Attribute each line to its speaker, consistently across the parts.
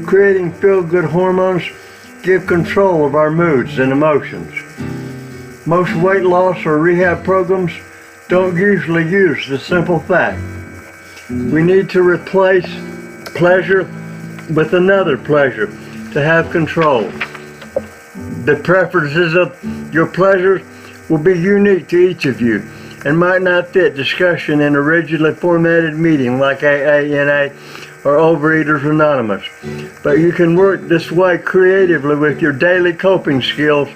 Speaker 1: Creating feel-good hormones give control of our moods and emotions. Most weight loss or rehab programs don't usually use the simple fact. We need to replace pleasure with another pleasure to have control. The preferences of your pleasures will be unique to each of you and might not fit discussion in a rigidly formatted meeting like AA, or Overeaters Anonymous. But you can work this way creatively with your daily coping skills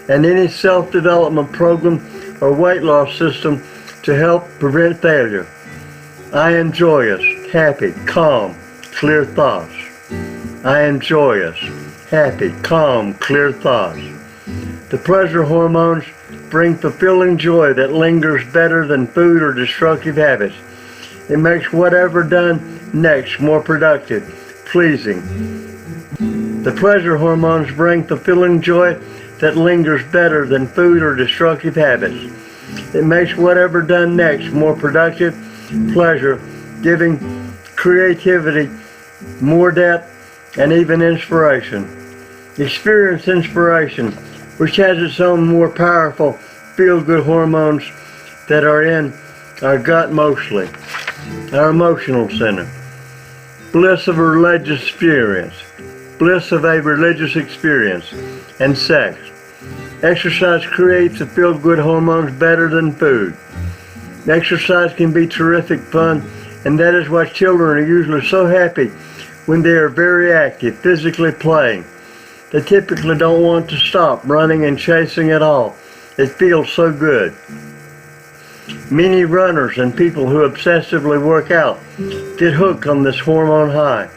Speaker 1: and any self-development program or weight loss system to help prevent failure. I am joyous, happy, calm, clear thoughts. I am joyous, happy, calm, clear thoughts. The pleasure hormones bring fulfilling joy that lingers better than food or destructive habits. It makes whatever done next more productive, pleasing. The pleasure hormones bring fulfilling joy that lingers better than food or destructive habits. It makes whatever done next more productive, pleasure, giving creativity more depth and even inspiration. Experience inspiration, which has its own more powerful feel-good hormones that are in our gut mostly, our emotional center. Bliss of a religious experience, and sex. Exercise creates the feel-good hormones better than food. Exercise can be terrific fun, and that is why children are usually so happy when they are very active, physically playing. They typically don't want to stop running and chasing at all. It feels so good. Many runners and people who obsessively work out get hooked on this hormone high.